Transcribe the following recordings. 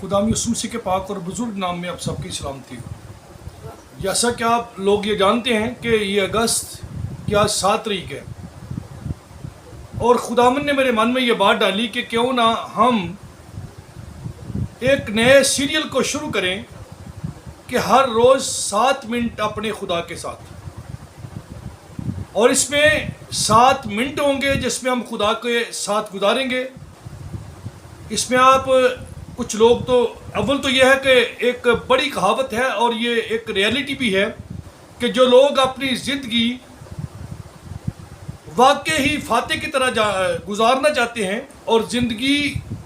खुदा यीशु मसीह के पाक और बुजुर्ग नाम में आप सबकी सलामती हो। जैसा कि आप लोग ये जानते हैं कि ये अगस्त की आज 7 तारीख है और खुदावन ने मेरे मन में ये बात डाली कि क्यों ना हम एक नए सीरियल को शुरू करें कि हर रोज़ 7 मिनट अपने खुदा के साथ, और इसमें 7 मिनट होंगे जिसमें हम खुदा के साथ गुजारेंगे। इसमें आप कुछ लोग तो अव्वल तो यह है कि एक बड़ी कहावत है और ये एक रियलिटी भी है कि जो लोग अपनी ज़िंदगी वाकई ही फाते की तरह गुजारना चाहते हैं और ज़िंदगी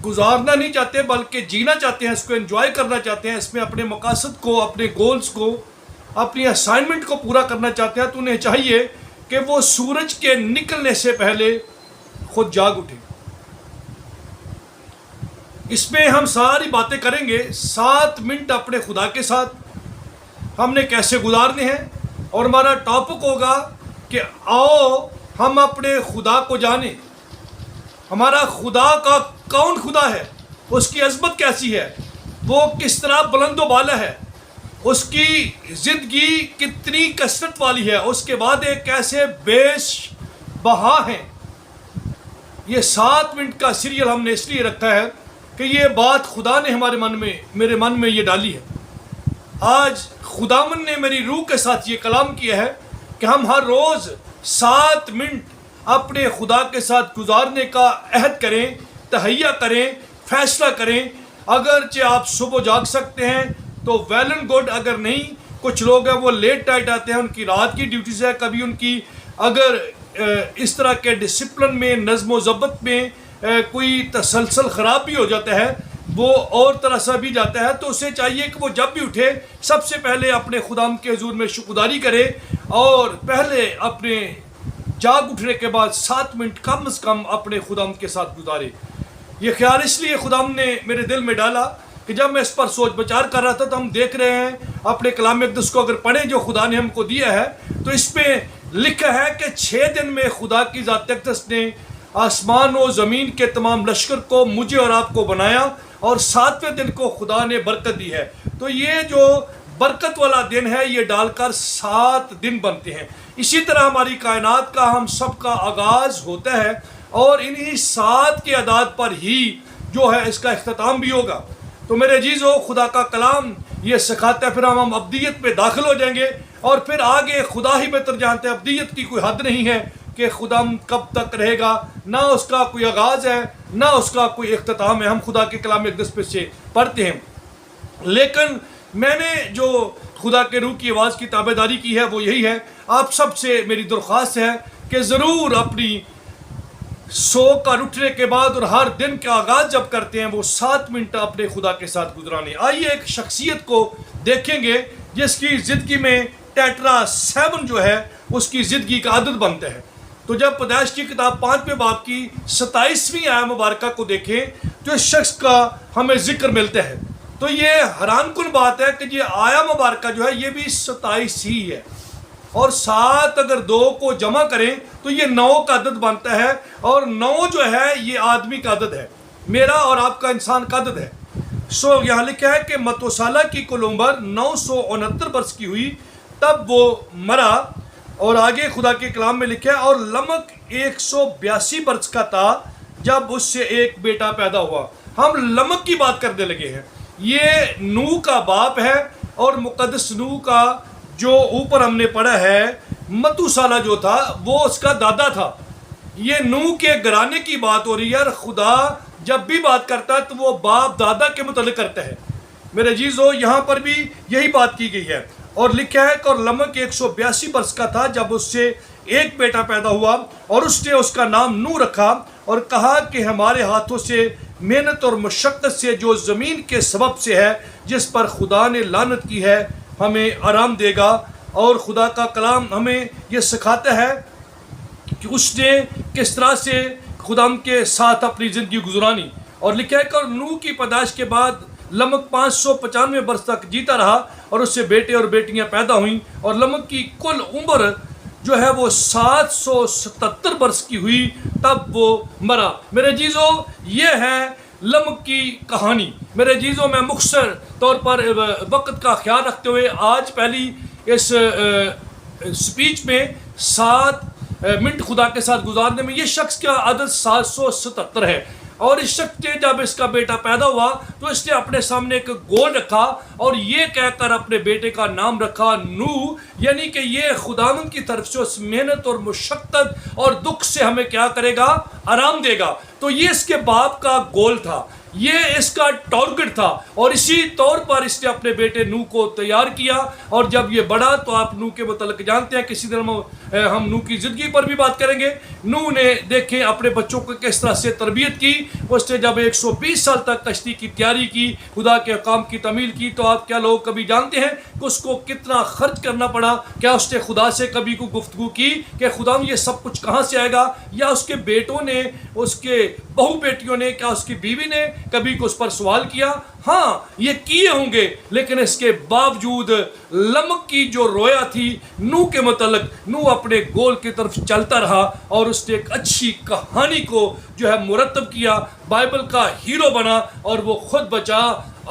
गुजारना नहीं चाहते बल्कि जीना चाहते हैं, इसको एंजॉय करना चाहते हैं, इसमें अपने मकासद को, अपने गोल्स को, अपनी असाइनमेंट को पूरा करना चाहते हैं, तो उन्हें चाहिए कि वो सूरज के निकलने से पहले खुद जाग उठे। इसमें हम सारी बातें करेंगे 7 मिनट अपने खुदा के साथ हमने कैसे गुजारने हैं, और हमारा टॉपिक होगा कि आओ हम अपने खुदा को जानें। हमारा खुदा का कौन खुदा है, उसकी अज़मत कैसी है, वो किस तरह बुलंदो बाला है, उसकी ज़िंदगी कितनी कसरत वाली है, उसके वादे कैसे बेश बहा हैं। ये 7 मिनट का सीरियल हमने इसलिए रखा है कि ये बात खुदा ने मेरे मन में ये डाली है। आज खुदावन ने मेरी रूह के साथ ये कलाम किया है कि हम हर रोज़ 7 मिनट अपने खुदा के साथ गुजारने का अहद करें, तहैया करें, फैसला करें। अगरचे आप सुबह जाग सकते हैं तो वेल एंड गुड, अगर नहीं, कुछ लोग हैं वो लेट नाइट आते हैं, उनकी रात की ड्यूटीज़ है, कभी उनकी अगर इस तरह के डिसिप्लिन में, नज़्म व ज़ब्त में कोई तसलसल ख़राब भी हो जाता है, वो और तरह से भी जाता है, तो उसे चाहिए कि वो जब भी उठे सबसे पहले अपने खुदाम के हुजूर में शुक्रगुजारी करे और पहले अपने जाग उठने के बाद 7 मिनट कम से कम अपने खुदाम के साथ गुजारे। ये ख्याल इसलिए खुदाम ने मेरे दिल में डाला कि जब मैं इस पर सोच विचार कर रहा था तो हम देख रहे हैं अपने कलाम अक़दस को अगर पढ़ें जो खुदा ने हमको दिया है तो इसमें लिखा है कि 6 दिन में खुदा की ज़ात अक़दस ने आसमान और ज़मीन के तमाम लश्कर को, मुझे और आपको बनाया, और 7वें दिन को खुदा ने बरकत दी है। तो ये जो बरकत वाला दिन है ये डालकर 7 दिन बनते हैं। इसी तरह हमारी कायनात का, हम सब का आगाज़ होता है और इन्हीं 7 के अदाद पर ही जो है इसका इख्तिताम भी होगा। तो मेरे अजीज़ों, खुदा का कलाम ये सिखाता है, फिर हम अब्दियत में दाखिल हो जाएंगे और फिर आगे खुदा ही बेहतर जानते हैं। अब्दियत की कोई हद नहीं है कि खुदा कब तक रहेगा, ना उसका कोई आगाज़ है ना उसका कोई इख्तिताम है। हम खुदा के कलाम अक़दस पे से पढ़ते हैं, लेकिन मैंने जो खुदा के रूह की आवाज़ की ताबेदारी की है वो यही है। आप सब से मेरी दरख्वास्त है कि ज़रूर अपनी सो कर उठने के बाद और हर दिन का आगाज़ जब करते हैं वो 7 मिनट अपने खुदा के साथ गुजराने। आइए एक शख्सियत को देखेंगे जिसकी ज़िंदगी में टेट्रा 7 जो है उसकी ज़िंदगी का आदत बनता है। तो जब पैदाइश की किताब 5वें बाब की 27वीं आया मुबारका को देखें तो इस शख्स का हमें जिक्र मिलता है, तो ये हैरानकुन बात है कि ये आया मुबारका जो है ये भी 27 ही है, और 7 अगर 2 को जमा करें तो ये 9 का अदद बनता है, और 9 जो है ये आदमी का अदद है, मेरा और आपका इंसान का अदद है। सो यहाँ लिखा है कि मतोसाला की कुल उम्र 969 वर्ष की हुई तब वो मरा, और आगे खुदा के कलाम में लिखा है और लमक 182 वर्ष का था जब उससे एक बेटा पैदा हुआ। हम लमक की बात करने लगे हैं। ये नूह का बाप है और मुकद्दस नूह का जो ऊपर हमने पढ़ा है मतुसाला जो था वो उसका दादा था। ये नूह के घराने की बात हो रही है। खुदा जब भी बात करता है तो वो बाप दादा के मुतल्लिक़ करता है। मेरे अजीज़ों, यहाँ पर भी यही बात की गई है और लिखा है कि और लमक 182 वर्ष का था जब उससे एक बेटा पैदा हुआ और उसने उसका नाम नूह रखा और कहा कि हमारे हाथों से मेहनत और मशक्क़त से जो ज़मीन के सबब से है जिस पर खुदा ने लानत की है हमें आराम देगा। और खुदा का कलाम हमें ये सिखाता है कि उसने किस तरह से खुदाम के साथ अपनी ज़िंदगी गुजरानी। और लिखा है कि नूह की पैदाइश के बाद लमक 595 वर्ष तक जीता रहा और उससे बेटे और बेटियां पैदा हुईं, और लमक की कुल उम्र जो है वो 777 वर्ष की हुई तब वो मरा। मेरे जीजो, ये है لمک کی کہانی۔ میرے عزیزوں، میں مختصر طور پر وقت کا خیال رکھتے ہوئے آج پہلی اس سپیچ میں 7 منٹ خدا کے ساتھ گزارنے میں، یہ شخص کا عدد 777 ہے، اور اس شخص نے جب اس کا بیٹا پیدا ہوا تو اس نے اپنے سامنے ایک گول رکھا اور یہ کہہ کر اپنے بیٹے کا نام رکھا نوح، یعنی کہ یہ خداوند کی طرف سے اس محنت اور مشقت اور دکھ سے ہمیں کیا کرے گا؟ آرام دے گا۔ تو یہ اس کے باپ کا گول تھا، یہ اس کا ٹارگٹ تھا، اور اسی طور پر اس نے اپنے بیٹے نوح کو تیار کیا۔ اور جب یہ بڑا تو آپ نوح کے متعلق جانتے ہیں، کسی دن ہم نوح کی زندگی پر بھی بات کریں گے۔ نوح نے دیکھیں اپنے بچوں کو کس طرح سے تربیت کی۔ اس نے جب 120 سال تک کشتی کی تیاری کی، خدا کے احکام کی تعمیل کی، تو آپ کیا لوگ کبھی جانتے ہیں کہ اس کو کتنا خرچ کرنا پڑا؟ کیا اس نے خدا سے کبھی کوئی گفتگو کی کہ خدا یہ سب کچھ کہاں سے آئے گا؟ یا اس کے بیٹوں نے، اس کے بہو بیٹیوں نے، کیا اس کی بیوی نے کبھی کو اس پر سوال کیا؟ ہاں، یہ کیے ہوں گے، لیکن اس کے باوجود لمک کی جو رویا تھی نوح کے متعلق، نوح اپنے گول کی طرف چلتا رہا اور اس نے ایک اچھی کہانی کو جو ہے مرتب کیا، بائبل کا ہیرو بنا، اور وہ خود بچا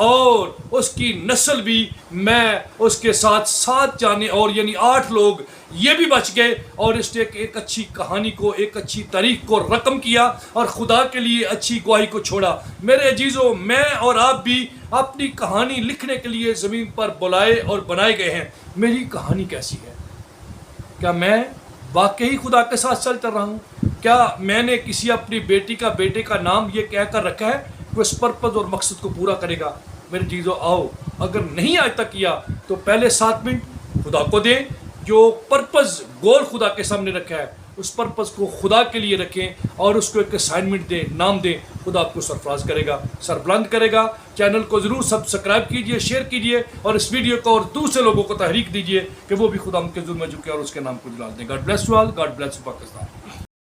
اور اس کی نسل بھی، میں اس کے ساتھ 7 جانے اور یعنی 8 لوگ یہ بھی بچ گئے، اور اس نے ایک اچھی کہانی کو، ایک اچھی تاریخ کو رقم کیا اور خدا کے لیے اچھی گواہی کو چھوڑا۔ میرے عزیزوں، میں اور آپ بھی اپنی کہانی لکھنے کے لیے زمین پر بلائے اور بنائے گئے ہیں۔ میری کہانی کیسی ہے؟ کیا میں واقعی خدا کے ساتھ چل رہا ہوں؟ کیا میں نے کسی اپنی بیٹے کا نام یہ کہہ کر رکھا ہے کہ اس پرپز اور مقصد کو پورا کرے گا؟ میرے چیزوں، آؤ، اگر نہیں آج تک کیا تو پہلے 7 منٹ خدا کو دیں۔ جو پرپز گول خدا کے سامنے رکھا ہے اس پرپز کو خدا کے لیے رکھیں اور اس کو ایک اسائنمنٹ دیں، نام دیں۔ خدا آپ کو سرفراز کرے گا، سربلند کرے گا۔ چینل کو ضرور سبسکرائب کیجئے، شیئر کیجئے، اور اس ویڈیو کو اور دوسرے لوگوں کو تحریک دیجئے کہ وہ بھی خدا کے ظلم میں جھکے اور اس کے نام کو جلال دیں۔ God bless you all, God bless you Pakistan.